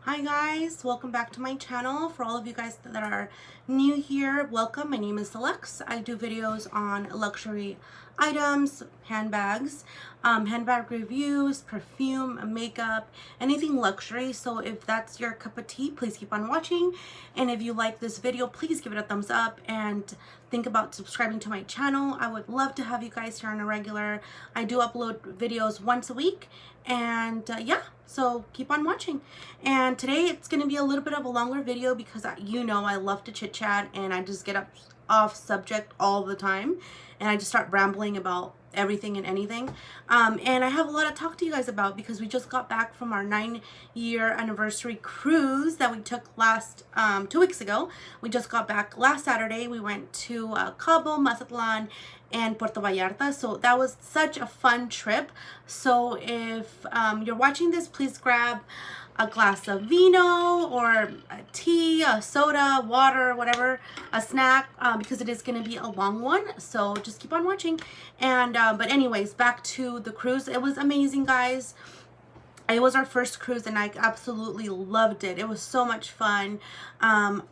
Hi guys, welcome back to my channel. For all of you guys that are new here, welcome. My name is Alex. I do videos on luxury items, handbags, handbag reviews, perfume, makeup, anything luxury. So if that's your cup of tea, please keep on watching. And if you like this video, please give it a thumbs up and think about subscribing to my channel. I would love to have you guys here on a regular. I do upload videos once a week, and yeah, so keep on watching. And today it's going to be a little bit of a longer video because you know I love to chit chat and I just get off subject all the time and I just start rambling about everything and anything. And I have a lot to talk to you guys about because we just got back from our 9-year anniversary cruise that we took last 2 weeks ago. We just got back last Saturday. We went to Cabo, Mazatlan, and Puerto Vallarta. So that was such a fun trip. So if you're watching this, please grab a glass of vino or a tea, a soda, water, whatever, a snack, because it is going to be a long one. So just keep on watching. And but anyways, back to the cruise. It was amazing, guys. It was our first cruise and I absolutely loved it. It was so much fun.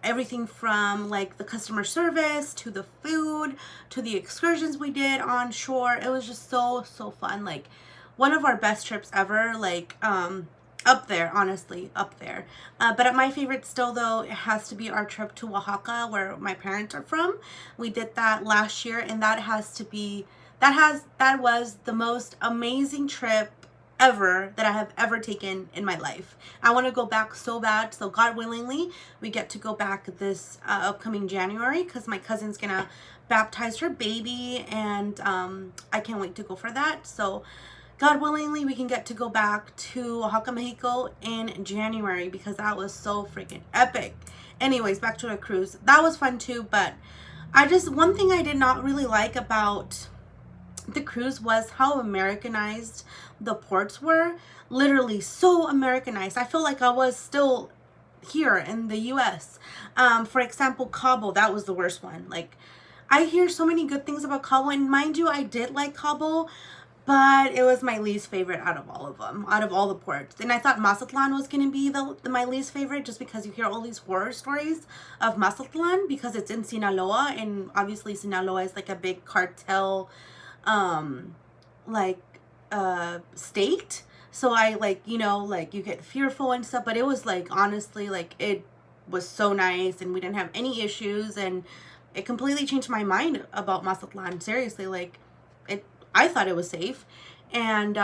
Everything from like the customer service to the food to the excursions we did on shore. It was just so fun. Like one of our best trips ever. Like up there, honestly, up there. But my favorite still though, it has to be our trip to Oaxaca, where my parents are from. We did that last year and that was the most amazing trip ever that I have ever taken in my life. I want to go back so bad. So God willingly, we get to go back this upcoming January because my cousin's gonna baptize her baby, and I can't wait to go for that. So God willingly, we can get to go back to Oaxaca, Mexico in January because that was so freaking epic. Anyways, back to our cruise. That was fun too, but one thing I did not really like about the cruise was how Americanized the ports were. Literally so Americanized. I feel like I was still here in the US. For example, Cabo, that was the worst one. Like, I hear so many good things about Cabo, and mind you, I did like Cabo, but it was my least favorite out of all of them, out of all the ports. And I thought Mazatlan was going to be my least favorite just because you hear all these horror stories of Mazatlan because it's in Sinaloa, and obviously Sinaloa is like a big cartel state. So I you get fearful and stuff, but it was like, honestly, like it was so nice and we didn't have any issues, and it completely changed my mind about Mazatlan. Seriously, like I thought it was safe. And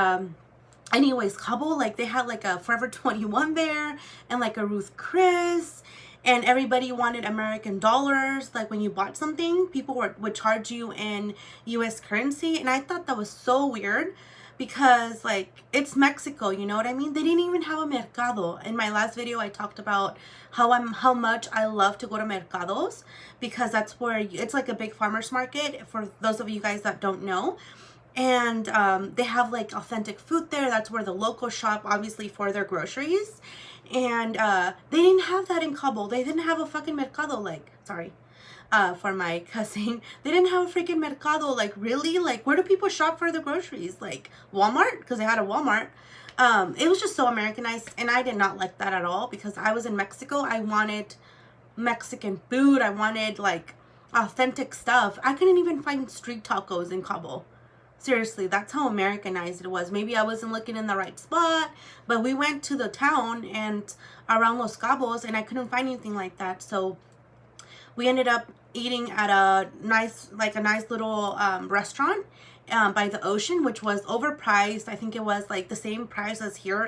anyways, Cabo, like they had like a Forever 21 there and like a Ruth Chris, and everybody wanted American dollars. Like when you bought something, people would charge you in US currency, and I thought that was so weird because like it's Mexico, you know what I mean? They didn't even have a mercado. In my last video I talked about how much I love to go to mercados because that's where it's like a big farmers market, for those of you guys that don't know. And they have like authentic food there. That's where the locals shop, obviously, for their groceries. And they didn't have that in Cabo. They didn't have a fucking mercado. Like, sorry for my cussing. They didn't have a freaking mercado. Like, really? Like, where do people shop for the groceries? Like, Walmart? Because they had a Walmart. It was just so Americanized, and I did not like that at all because I was in Mexico. I wanted Mexican food. I wanted like authentic stuff. I couldn't even find street tacos in Cabo. Seriously, that's how Americanized it was. Maybe I wasn't looking in the right spot, but we went to the town and around Los Cabos and I couldn't find anything like that. So we ended up eating at a nice little restaurant by the ocean, which was overpriced. I think it was like the same price as here,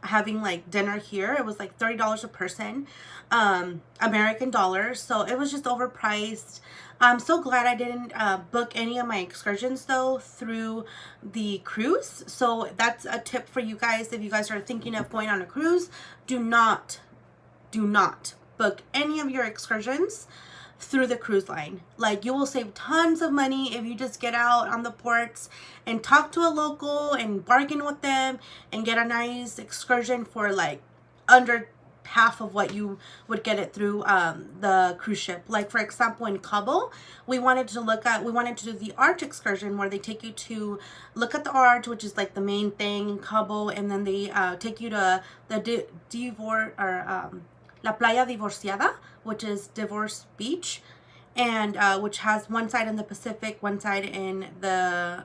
having like dinner here. It was like $30 a person, American dollars. So it was just overpriced. I'm so glad I didn't book any of my excursions though through the cruise. So that's a tip for you guys. If you guys are thinking of going on a cruise, do not book any of your excursions through the cruise line. Like, you will save tons of money if you just get out on the ports and talk to a local and bargain with them and get a nice excursion for like under half of what you would get it through the cruise ship. Like for example, in Cabo, we wanted to do the arch excursion, where they take you to look at the arch, which is like the main thing in Cabo, and then they take you to the La Playa Divorciada, which is Divorce Beach, and which has one side in the Pacific, one side in the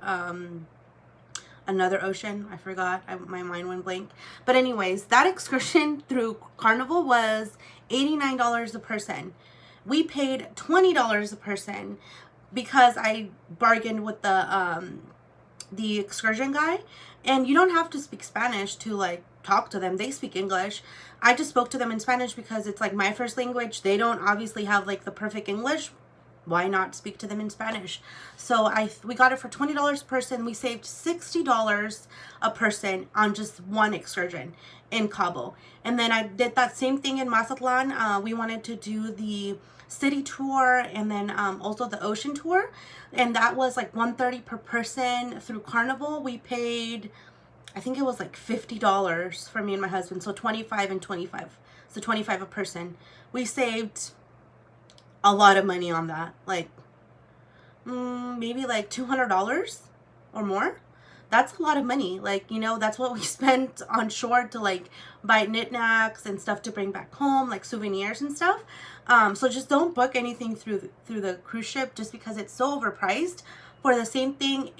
another ocean. I forgot. My mind went blank. But anyways, that excursion through Carnival was $89 a person. We paid $20 a person because I bargained with the excursion guy. And you don't have to speak Spanish to like talk to them. They speak English. I just spoke to them in Spanish because it's like my first language. They don't obviously have like the perfect English. Why not speak to them in Spanish? So we got it for $20 a person. We saved $60 a person on just one excursion in Cabo. And then I did that same thing in Mazatlan. We wanted to do the city tour and then also the ocean tour. And that was like $130 per person through Carnival. We paid, I think it was like $50 for me and my husband. So 25 and 25. So 25 a person. We saved a lot of money on that, like maybe like $200 or more. That's a lot of money. Like, you know, that's what we spent on shore to like buy knickknacks and stuff to bring back home, like souvenirs and stuff. So just don't book anything through the cruise ship just because it's so overpriced for the same thing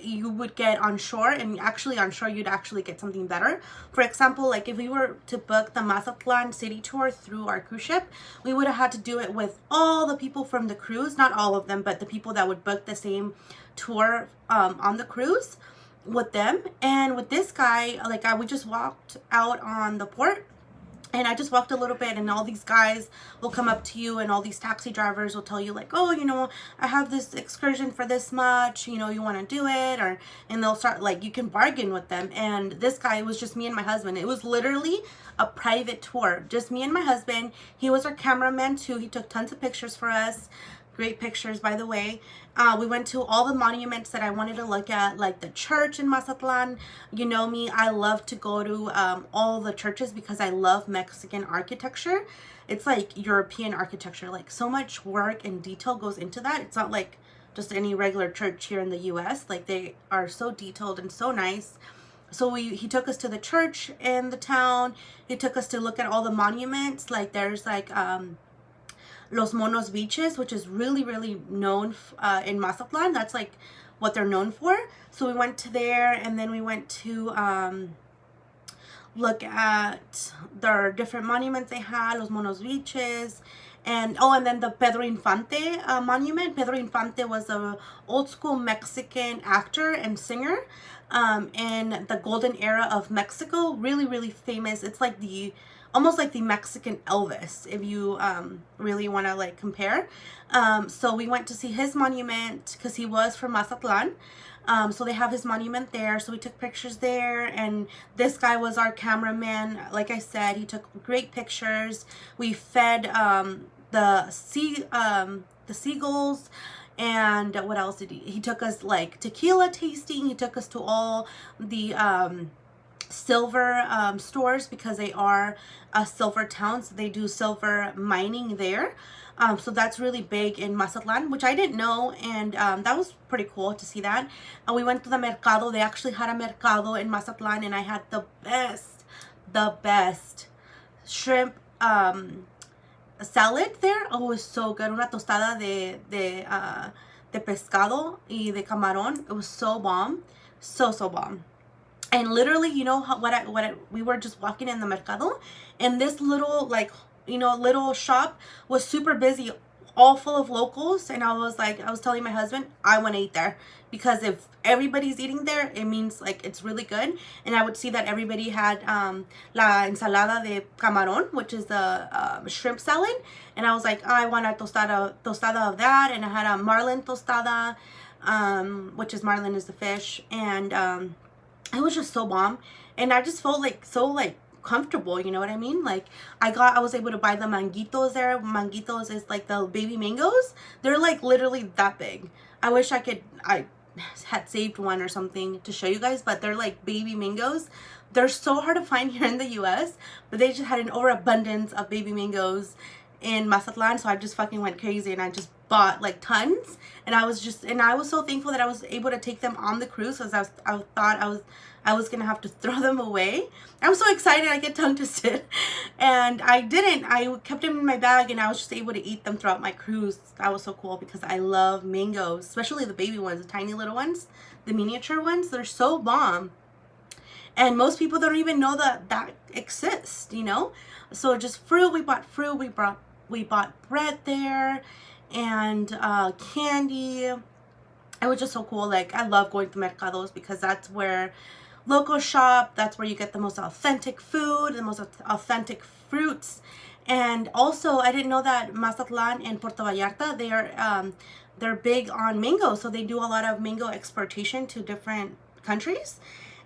you would get on shore. And actually on shore you'd actually get something better. For example, like if we were to book the Mazatlan city tour through our cruise ship, we would have had to do it with all the people from the cruise, not all of them, but the people that would book the same tour on the cruise with them. And with this guy, like we just walked out on the port, and I just walked a little bit, and all these guys will come up to you, and all these taxi drivers will tell you like, oh, you know, I have this excursion for this much, you know, you want to do it? Or, and they'll start like, you can bargain with them. And this guy, it was just me and my husband. It was literally a private tour, just me and my husband. He was our cameraman too. He took tons of pictures for us. Great pictures, by the way. We went to all the monuments that I wanted to look at, like the church in Mazatlan. You know me, I love to go to all the churches because I love Mexican architecture. It's like European architecture. Like so much work and detail goes into that. It's not like just any regular church here in the US. Like they are so detailed and so nice. So he took us to the church in the town. He took us to look at all the monuments. Like there's like Los Monos beaches, which is really, really known in Mazatlan. That's like what they're known for. So we went to there, and then we went to look at their different monuments they had, Los Monos beaches. And oh, and then the Pedro Infante monument. Pedro Infante was a old school Mexican actor and singer in the golden era of Mexico. Really, really famous. It's like almost like the Mexican Elvis, if you really want to like compare. So we went to see his monument because he was from Mazatlan. So they have his monument there. So we took pictures there, and this guy was our cameraman. Like I said, he took great pictures. We fed the seagulls. And what else did he took us like tequila tasting. He took us to all the silver stores because they are a silver town, so they do silver mining there. So that's really big in Mazatlan, which I didn't know, and that was pretty cool to see that. And we went to the mercado. They actually had a mercado in Mazatlan, and I had the best shrimp salad there. Oh, it was so good. Una tostada de pescado y de camarón. It was so bomb, so bomb. And literally, you know we were just walking in the mercado, and this little little shop was super busy, all full of locals. And I was telling my husband, I want to eat there, because if everybody's eating there, it means like it's really good. And I would see that everybody had la ensalada de camarón, which is the shrimp salad. And I was like, oh, I want a tostada of that. And I had a marlin tostada, which is marlin is the fish. And it was just so bomb, and I just felt like so like comfortable, you know what I mean? Like I was able to buy the manguitos there. Manguitos is like the baby mangoes. They're like literally that big. I wish I had saved one or something to show you guys, but they're like baby mangoes. they're so hard to find here in the US, but they just had an overabundance of baby mangoes in Mazatlan, so I just fucking went crazy and I just bought like tons. And I was so thankful that I was able to take them on the cruise, because I thought I was gonna have to throw them away. I was so excited, I get tongue twisted, and I didn't. I kept them in my bag, and I was just able to eat them throughout my cruise. That was so cool, because I love mangoes, especially the baby ones, the tiny little ones, the miniature ones. They're so bomb, and most people don't even know that exists, you know. So just fruit. We bought fruit. We bought bread there, and candy. It was just so cool. Like, I love going to mercados, because that's where local shop. That's where you get the most authentic food, the most authentic fruits. And also, I didn't know that Mazatlan and Puerto Vallarta, they're big on mango, so they do a lot of mango exportation to different countries.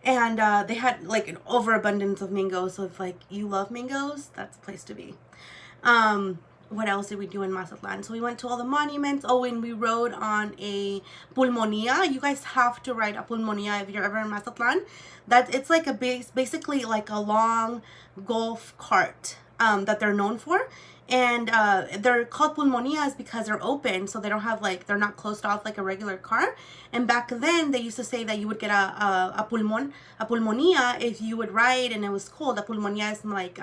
And they had like an overabundance of mangoes, so if like you love mangoes, that's the place to be. What else did we do in Mazatlan? So we went to all the monuments. Oh, and we rode on a pulmonia. You guys have to ride a pulmonia if you're ever in Mazatlan. It's like basically like a long golf cart that they're known for. And they're called pulmonias because they're open, so they don't have like, they're not closed off like a regular car. And back then they used to say that you would get a pulmonia if you would ride and it was cold. A pulmonia is like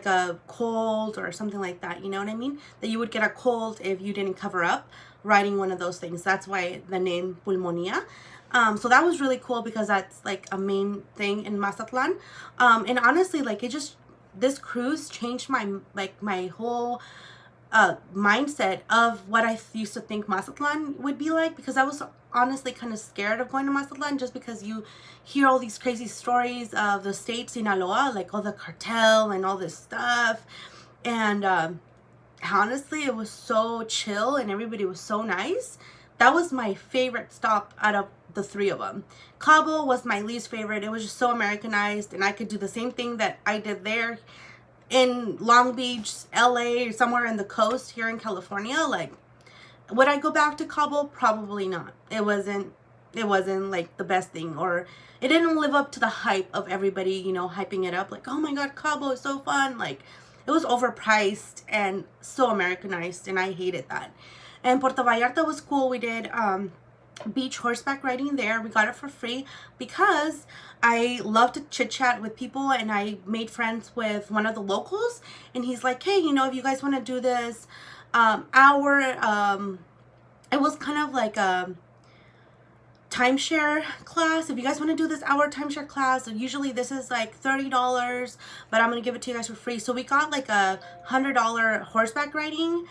a cold or something like that, you know what I mean? That you would get a cold if you didn't cover up riding one of those things. That's why the name pulmonia. So that was really cool, because that's like a main thing in Mazatlan. And honestly, like, this cruise changed my whole mindset of what I used to think Mazatlan would be like, because I was honestly kind of scared of going to Mazatlan, just because you hear all these crazy stories of the state Sinaloa, like all the cartel and all this stuff. And honestly, it was so chill and everybody was so nice. That was my favorite stop out of the three of them. Cabo was my least favorite. It was just so Americanized, and I could do the same thing that I did there in Long Beach, LA, or somewhere in the coast here in California. Like, would I go back to Cabo? Probably not. It wasn't like the best thing, or it didn't live up to the hype of everybody, you know, hyping it up like, oh my god, Cabo is so fun. Like, it was overpriced and so Americanized, and I hated that. And Puerto Vallarta was cool. We did beach horseback riding there. We got it for free because I love to chit chat with people, and I made friends with one of the locals, and he's like, hey, you know, if you guys want to do this it was kind of like a timeshare class. If you guys want to do this hour timeshare class, usually this is like $30, but I'm gonna give it to you guys for free. So we got like a $100 horseback riding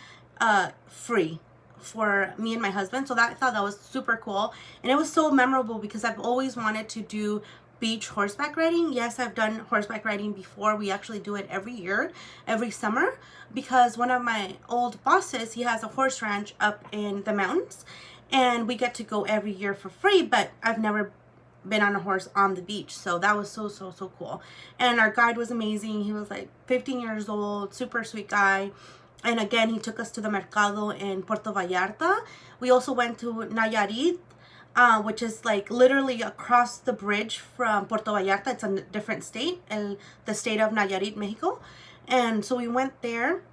free for me and my husband. So I thought that was super cool, and it was so memorable because I've always wanted to do beach horseback riding. Yes, I've done horseback riding before. We actually do it every year, every summer, because one of my old bosses, he has a horse ranch up in the mountains, and we get to go every year for free. But I've never been on a horse on the beach, so that was so cool. And our guide was amazing. He was like 15 years old, super sweet guy. And again, he took us to the mercado in Puerto Vallarta. We also went to Nayarit, which is like literally across the bridge from Puerto Vallarta. It's a different state, the state of Nayarit, Mexico. And so we went there,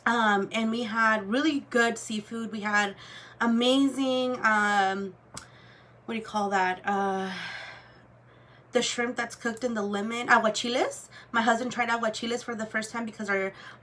and we had really good seafood. We had amazing, what do you call that? The shrimp that's cooked in the lemon, aguachiles. My husband tried aguachiles for the first time because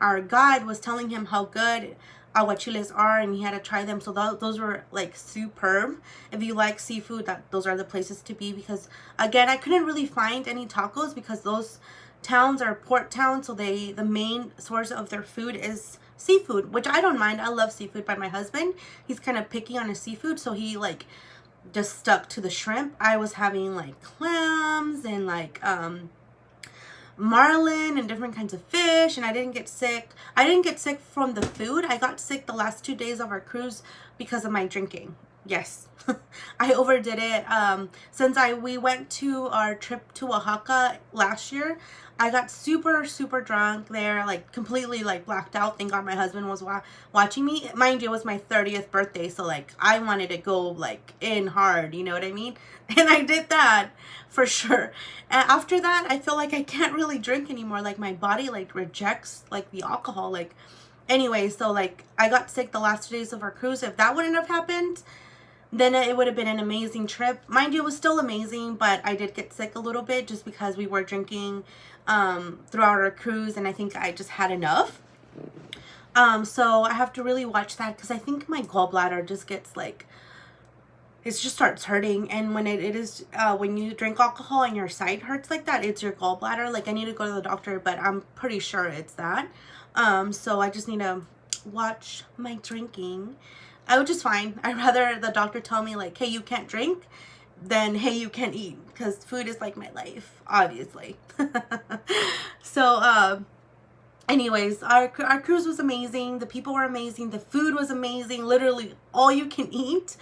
our guide was telling him how good aguachiles are, and he had to try them. So those were like superb. If you like seafood, those are the places to be, because again, I couldn't really find any tacos because those towns are port towns, so the main source of their food is seafood, which I don't mind. I love seafood, but my husband, he's kind of picky on his seafood, so he like just stuck to the shrimp. I was having like clams and like marlin and different kinds of fish, and I didn't get sick. I didn't get sick from the food. I got sick the last 2 days of our cruise because of my drinking. Yes. I overdid it. Since we went to our trip to Oaxaca last year, I got super, super drunk there, like completely like blacked out. Thank God my husband was watching me. Mind you, it was my 30th birthday, so like I wanted to go like in hard, you know what I mean? And I did that for sure. And after that, I feel like I can't really drink anymore. Like my body like rejects like the alcohol. Like anyway, so like I got sick the last 2 days of our cruise. If that wouldn't have happened, then it would have been an amazing trip. Mind you, it was still amazing, but I did get sick a little bit just because we were drinking throughout our cruise, and I think I just had enough. So I have to really watch that because I think my gallbladder just gets like, it just starts hurting. And when it is, when you drink alcohol and your side hurts like that, it's your gallbladder. Like I need to go to the doctor, but I'm pretty sure it's that. So I just need to watch my drinking. I was just fine. I'd rather the doctor tell me like, hey, you can't drink, than hey, you can't eat, because food is like my life, obviously. So anyways, our cruise was amazing. The people were amazing. The food was amazing. Literally all you can eat.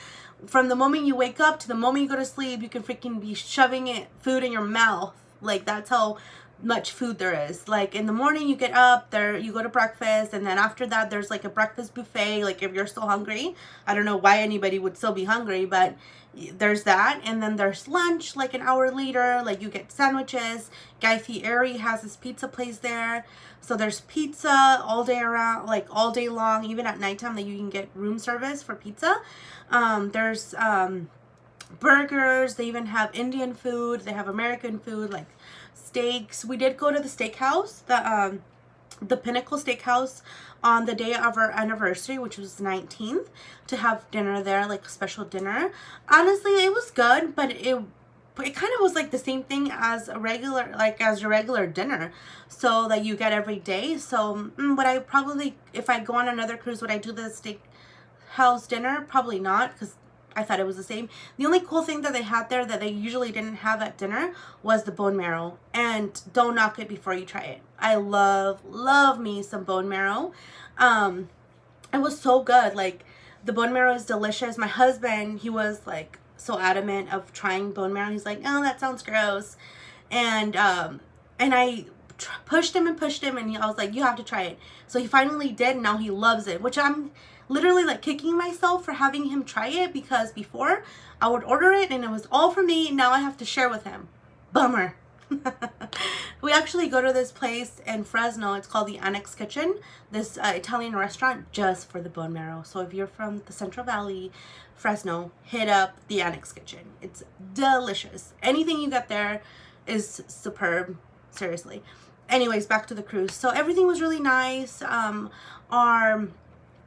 From the moment you wake up to the moment you go to sleep, you can freaking be shoving food in your mouth. Like that's how much food there is. Like in the morning you get up there, you go to breakfast, and then after that there's like a breakfast buffet, like if you're still hungry. I don't know why anybody would still be hungry, but there's that. And then there's lunch like an hour later, like you get sandwiches. Guy Fieri has his pizza place there, so there's pizza all day around, like all day long, even at nighttime that you can get room service for pizza. There's burgers. They even have Indian food. They have American food, like steaks. We did go to the steakhouse, the Pinnacle Steakhouse, on the day of our anniversary, which was the 19th, to have dinner there, like a special dinner. Honestly, it was good, but it kind of was like the same thing as a regular, like as your regular dinner, so that you get every day. So would I probably, if I go on another cruise, would I do the steakhouse dinner? Probably not, because I thought it was the same. The only cool thing that they had there that they usually didn't have at dinner was the bone marrow. And don't knock it before you try it. I love me some bone marrow. It was so good. Like the bone marrow is delicious. My husband, he was like so adamant of trying bone marrow. He's like, oh, that sounds gross. And I pushed him, and I was like, you have to try it. So he finally did, and now he loves it, which I'm literally like kicking myself for having him try it, because before I would order it and it was all for me. Now I have to share with him. Bummer. We actually go to this place in Fresno. It's called the Annex Kitchen, this Italian restaurant, just for the bone marrow. So if you're from the Central Valley, Fresno, hit up the Annex Kitchen. It's delicious. Anything you get there is superb. Seriously. Anyways, back to the cruise. So everything was really nice. Our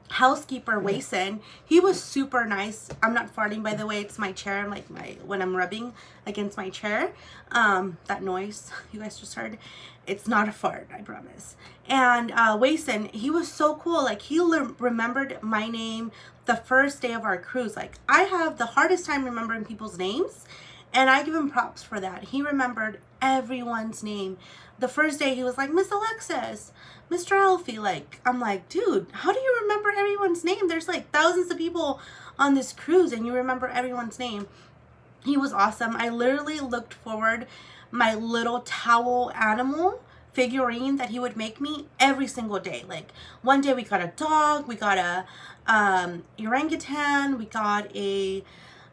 housekeeper, Wason, he was super nice. I'm not farting, by the way. It's my chair, like when I'm rubbing against my chair. That noise you guys just heard, it's not a fart, I promise. And Wason, he was so cool. Like he remembered my name the first day of our cruise. Like I have the hardest time remembering people's names, and I give him props for that. He remembered everyone's name. The first day he was like, Miss Alexis, Mr. Alfie. Like, I'm like, dude, how do you remember everyone's name? There's like thousands of people on this cruise and you remember everyone's name. He was awesome. I literally looked forward my little towel animal figurine that he would make me every single day. Like one day we got a dog, we got a orangutan, we got a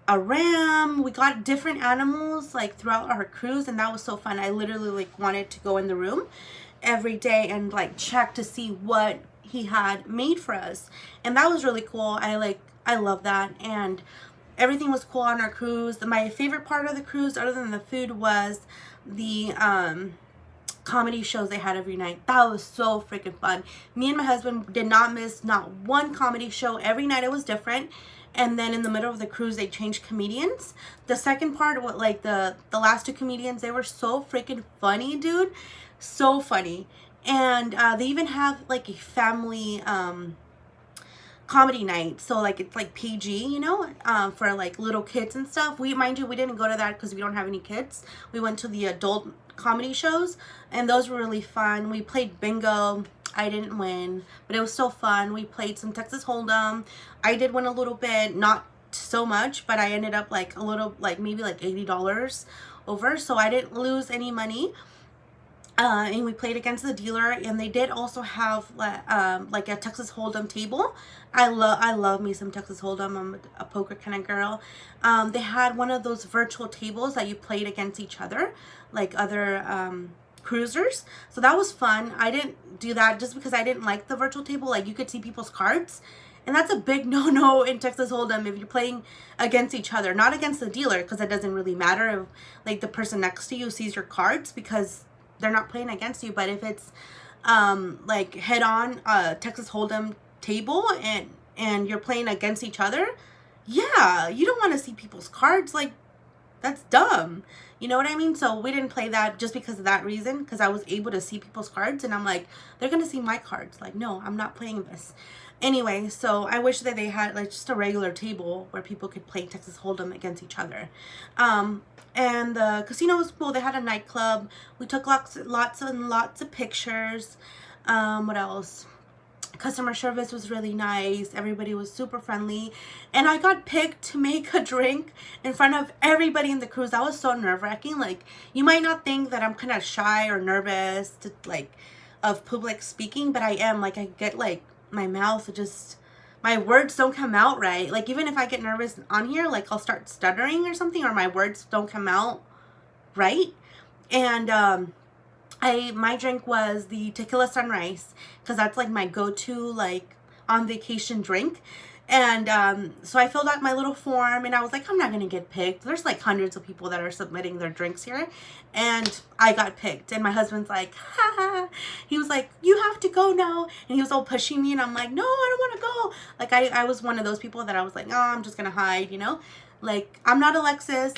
ram, we got different animals like throughout our cruise, and that was so fun. I literally like wanted to go in the room every day and like check to see what he had made for us, and that was really cool. I love that, and everything was cool on our cruise. My favorite part of the cruise, other than the food, was the comedy shows they had every night. That was so freaking fun. Me and my husband did not miss not one comedy show. Every night it was different. And then in the middle of the cruise, they changed comedians. The second part, what like the last two comedians, they were so freaking funny, dude. So funny. And they even have like a family comedy night. So like it's like PG, you know, for like little kids and stuff. Mind you, we didn't go to that because we don't have any kids. We went to the adult comedy shows, and those were really fun. We played bingo. I didn't win, but it was still fun. We played some Texas Hold'em. I did win a little bit, not so much, but I ended up like a little, like maybe like $80 over, so I didn't lose any money. And we played against the dealer, and they did also have like a Texas Hold'em table. I love me some Texas Hold'em. I'm a poker kind of girl. They had one of those virtual tables that you played against each other, like other cruisers. So that was fun. I didn't do that just because I didn't like the virtual table. Like, you could see people's cards, and that's a big no-no in Texas Hold'em if you're playing against each other, not against the dealer, because it doesn't really matter if like the person next to you sees your cards, because they're not playing against you. But if it's like head-on Texas Hold'em table and you're playing against each other, yeah, you don't want to see people's cards. Like, that's dumb. You know what I mean? So we didn't play that just because of that reason, because I was able to see people's cards, and I'm like, they're gonna see my cards. Like, no, I'm not playing this. Anyway, so I wish that they had like just a regular table where people could play Texas Hold'em against each other. And the casino was cool. They had a nightclub. We took lots and lots of pictures. What else? Customer service was really nice. Everybody was super friendly. And I got picked to make a drink in front of everybody in the cruise. That was so nerve-wracking. Like, you might not think that I'm kind of shy or nervous to like of public speaking, but I am. Like, I get like my mouth just, my words don't come out right. Like, even if I get nervous on here, like I'll start stuttering or something, or my words don't come out right. And my drink was the tequila sunrise, because that's like my go-to like on vacation drink. And so I filled out my little form, and I was like, I'm not gonna get picked. There's like hundreds of people that are submitting their drinks here, and I got picked. And my husband's like, ha ha. He was like, you have to go now. And he was all pushing me, and I'm like, no, I don't want to go. Like, I was one of those people that I was like, oh, I'm just gonna hide, you know. Like, I'm not Alexis.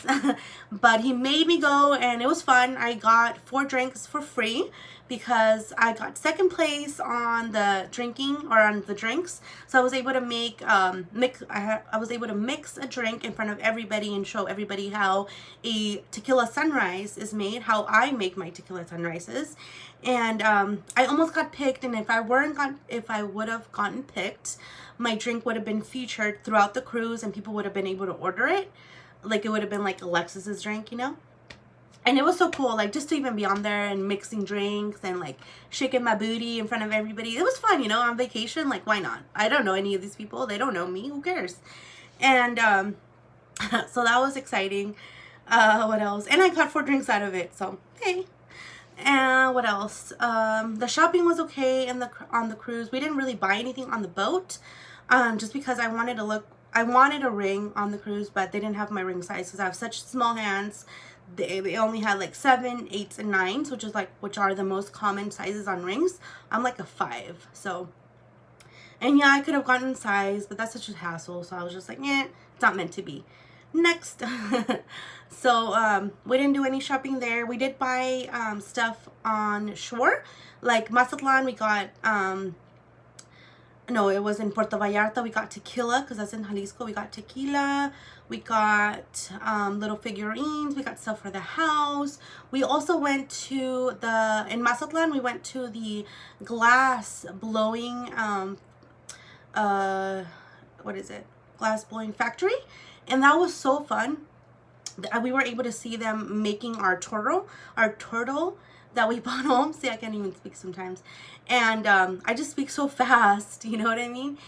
But he made me go, and it was fun. I got 4 drinks for free because I got second place on the drinking, or on the drinks. So I was able to make I was able to mix a drink in front of everybody and show everybody how a tequila sunrise is made, how I make my tequila sunrises. And I almost got picked, and if I would have gotten picked, my drink would have been featured throughout the cruise, and people would have been able to order it. Like, it would have been like Alexis's drink, you know? And it was so cool, like, just to even be on there and mixing drinks and like shaking my booty in front of everybody. It was fun, you know, on vacation. Like, why not? I don't know any of these people. They don't know me. Who cares? And so that was exciting. What else? And I got 4 drinks out of it. So, hey. And what else? The shopping was okay on the cruise. We didn't really buy anything on the boat, just because I wanted a ring on the cruise, but they didn't have my ring size because I have such small hands. They only had like 7, 8s, and 9s, which are the most common sizes on rings. I'm like a 5, so. And yeah, I could have gotten size, but that's such a hassle. So I was just like, it's not meant to be. Next. So we didn't do any shopping there. We did buy stuff on shore, like Mazatlan. We got no, it was in Puerto Vallarta. We got tequila, because that's in Jalisco. We got tequila. We got little figurines. We got stuff for the house. We also went to in Mazatlan, we went to the glass blowing, what is it? Glass blowing factory. And that was so fun. We were able to see them making our turtle that we bought home. See, I can't even speak sometimes. And I just speak so fast, you know what I mean?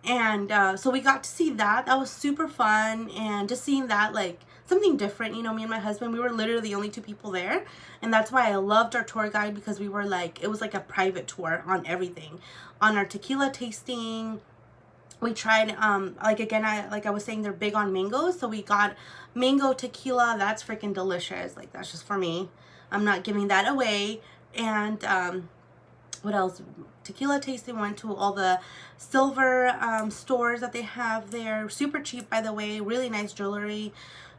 And so we got to see that. That was super fun. And just seeing that, like, something different, you know, me and my husband, we were literally the only 2 people there. And that's why I loved our tour guide, because we were like, it was like a private tour on everything. On our tequila tasting, we tried, like, again, I was saying, they're big on mangoes. So we got mango tequila. That's freaking delicious. Like, that's just for me. I'm not giving that away. And what else? Tequila tasting. Went to all the silver stores that they have there. Super cheap, by the way. Really nice jewelry.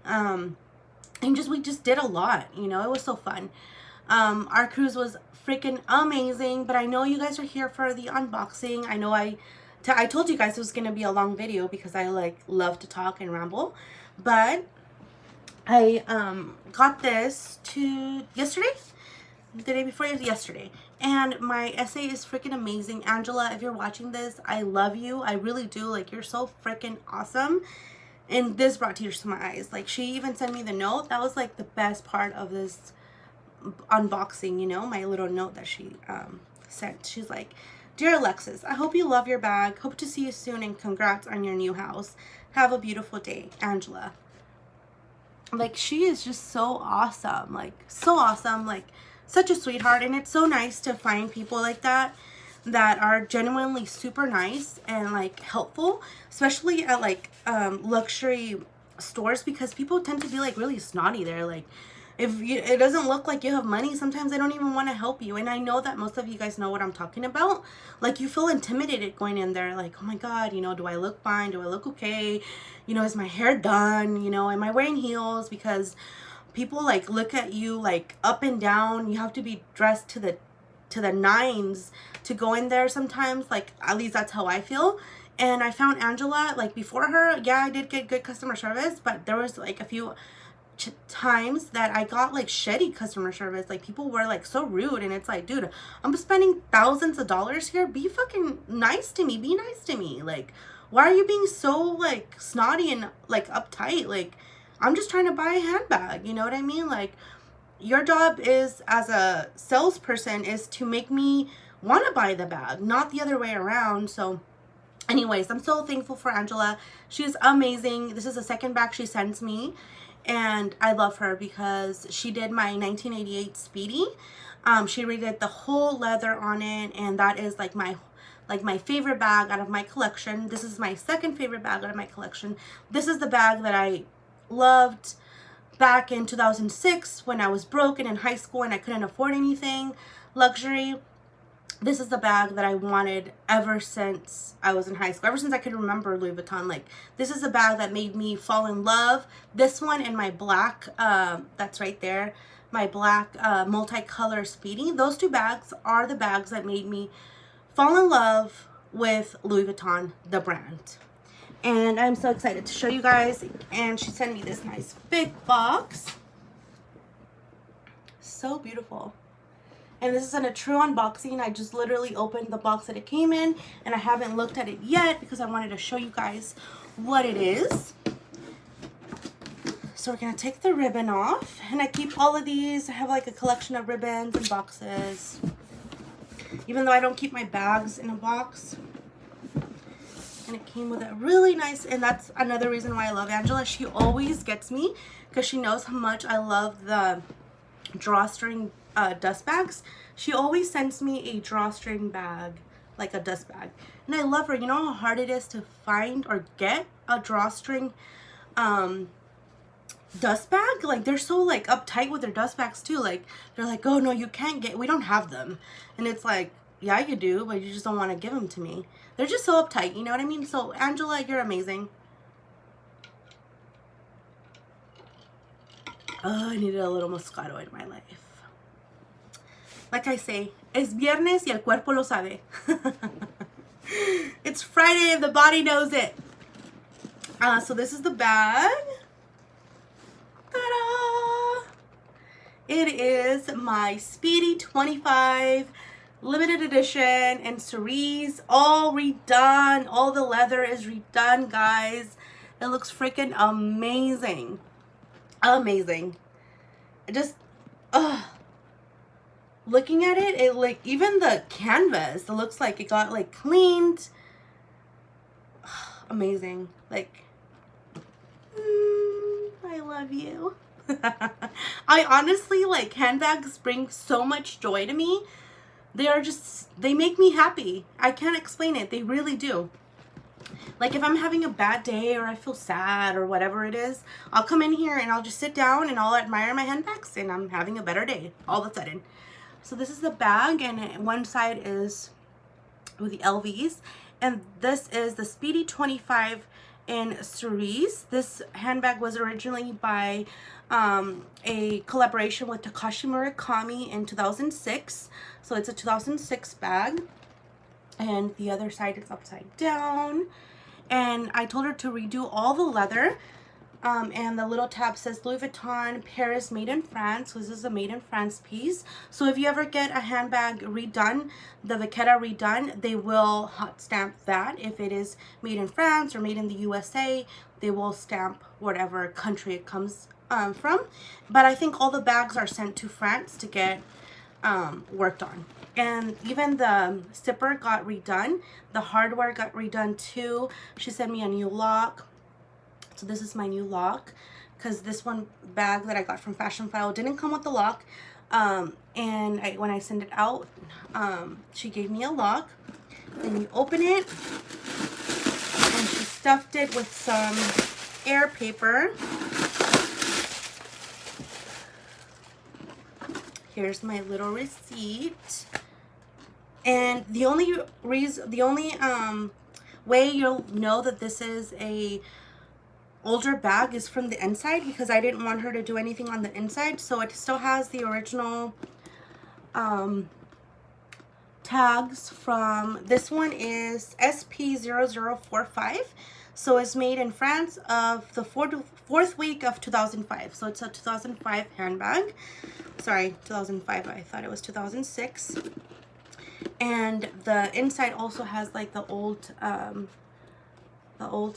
And we just did a lot, you know. It was so fun. Our cruise was freaking amazing. But I know you guys are here for the unboxing. I know I told you guys it was gonna be a long video, because I like love to talk and ramble. But I got this yesterday, the day before yesterday, and my essay is freaking amazing. Angela, if you're watching this, I love you. I really do. Like, you're so freaking awesome. And this brought tears to my eyes. Like, she even sent me the note. That was like the best part of this unboxing, you know, my little note that she sent. She's like, "Dear Alexis, I hope you love your bag. Hope to see you soon, and congrats on your new house. Have a beautiful day, Angela." Like, she is just so awesome. Like, so awesome. Like, such a sweetheart. And it's so nice to find people like that are genuinely super nice and like helpful, especially at like luxury stores, because people tend to be like really snotty there. Like, if it doesn't look like you have money, sometimes they don't even want to help you. And I know that most of you guys know what I'm talking about. Like, you feel intimidated going in there, like, oh my God, you know, do I look fine? Do I look okay? You know, is my hair done? You know, am I wearing heels? Because people like look at you like up and down. You have to be dressed to the nines to go in there sometimes. Like, at least that's how I feel. And I found Angela, like, before her, yeah, I did get good customer service, but there was like a few times that I got like shitty customer service. Like, people were like so rude, and it's like, dude, I'm spending thousands of dollars here. Be fucking nice to me. Be nice to me. Like, why are you being so like snotty and like uptight? Like, I'm just trying to buy a handbag, you know what I mean? Like, your job is, as a salesperson, is to make me want to buy the bag, not the other way around. So anyways, I'm so thankful for Angela. She's amazing. This is the second bag she sends me, and I love her because she did my 1988 Speedy. She redid the whole leather on it, and that is like my favorite bag out of my collection. This is my second favorite bag out of my collection. This is the bag that I loved back in 2006 when I was broke and in high school and I couldn't afford anything luxury. This is the bag that I wanted ever since I was in high school, ever since I could remember Louis Vuitton. Like, this is a bag that made me fall in love. This one and my black, that's right there, my black multicolor Speedy. Those two bags are the bags that made me fall in love with Louis Vuitton, the brand. And I'm so excited to show you guys. And she sent me this nice big box. So beautiful. And this isn't a true unboxing. I just literally opened the box that it came in, and I haven't looked at it yet because I wanted to show you guys what it is. So we're gonna take the ribbon off, and I keep all of these. I have like a collection of ribbons and boxes, even though I don't keep my bags in a box. And it came with a really nice, and that's another reason why I love Angela. She always gets me because she knows how much I love the drawstring dust bags. She always sends me a drawstring bag, like a dust bag, and I love her. You know how hard it is to find or get a drawstring dust bag? Like, they're so like uptight with their dust bags too. Like, they're like, oh no, you can't get, we don't have them. And it's like, yeah, you do, but you just don't want to give them to me. They're just so uptight, you know what I mean? So Angela, you're amazing. Oh, I needed a little Moscato in my life. Like I say, es viernes y el cuerpo lo sabe. It's Friday and the body knows it. So this is the bag. Ta-da! It is my Speedy 25 limited edition and cerise, all redone. All the leather is redone, guys. It looks freaking amazing. Amazing. It just, looking at it, it like, even the canvas, it looks like it got like cleaned. Amazing. Like, I love you. I honestly, like, handbags bring so much joy to me. They are just, they make me happy. I can't explain it. They really do. Like, if I'm having a bad day or I feel sad or whatever it is, I'll come in here and I'll just sit down and I'll admire my handbags and I'm having a better day all of a sudden. So this is the bag, and one side is with the LVs, and this is the Speedy 25 in cerise. This handbag was originally by a collaboration with Takashi Murakami in 2006. So it's a 2006 bag, and the other side is upside down. And I told her to redo all the leather. And the little tab says Louis Vuitton, Paris, made in France. So this is a made in France piece. So if you ever get a handbag redone, the Vachetta redone, they will hot stamp that. If it is made in France or made in the USA, they will stamp whatever country it comes from. But I think all the bags are sent to France to get worked on. And even the zipper got redone. The hardware got redone too. She sent me a new lock. So this is my new lock, because this one bag that I got from Fashion File didn't come with the lock. And when I sent it out, she gave me a lock. Then you open it, and she stuffed it with some air paper. Here's my little receipt. And the only way you'll know that this is a older bag is from the inside, because I didn't want her to do anything on the inside. So it still has the original tags from, this one is SP0045. So it's made in France of the fourth week of 2005. So it's a 2005 handbag. Sorry, 2005. I thought it was 2006. And the inside also has like the old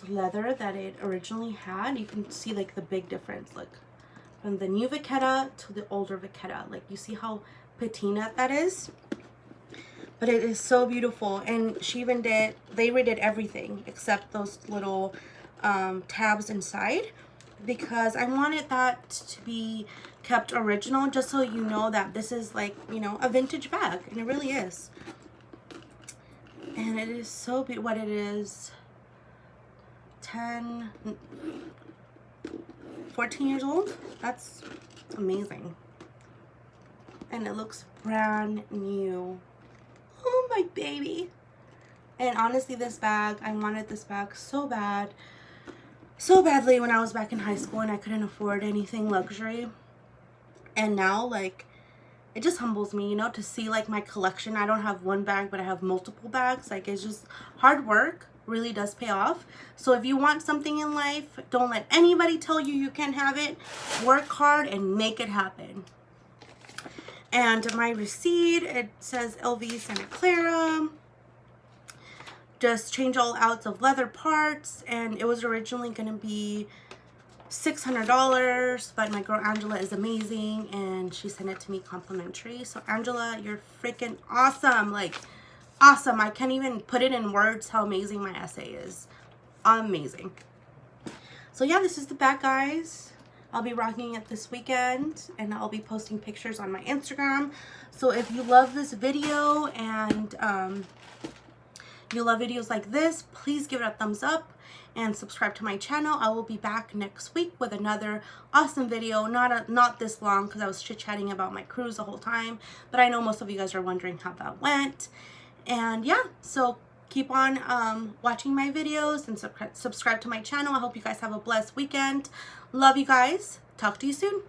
leather that it originally had. You can see like the big difference, look, from the new Vachetta to the older Vachetta. Like, you see how patina that is? But it is so beautiful. And she even they redid everything except those little tabs inside, because I wanted that to be kept original, just so you know that this is like, you know, a vintage bag. And it really is. And it is so beautiful. What it is, 14 years old. That's amazing. And it looks brand new. Oh, my baby. And honestly, this bag, I wanted this bag so badly when I was back in high school and I couldn't afford anything luxury. And now, like, it just humbles me, you know, to see like my collection. I don't have one bag, but I have multiple bags. Like, it's just hard work. Really does pay off. So if you want something in life, don't let anybody tell you you can't have it. Work hard and make it happen. And my receipt, it says LV Santa Clara. Just change all outs of leather parts. And it was originally going to be $600, but my girl Angela is amazing and she sent it to me complimentary. So Angela, you're freaking awesome. Like, awesome. I can't even put it in words how amazing my essay is. Amazing. So yeah, this is the bag, guys. I'll be rocking it this weekend and I'll be posting pictures on my Instagram. So if you love this video and you love videos like this, please give it a thumbs up and subscribe to my channel. I will be back next week with another awesome video. Not this long, because I was chit-chatting about my cruise the whole time, but I know most of you guys are wondering how that went. And yeah, so keep on watching my videos and subscribe to my channel. I hope you guys have a blessed weekend. Love you guys. Talk to you soon.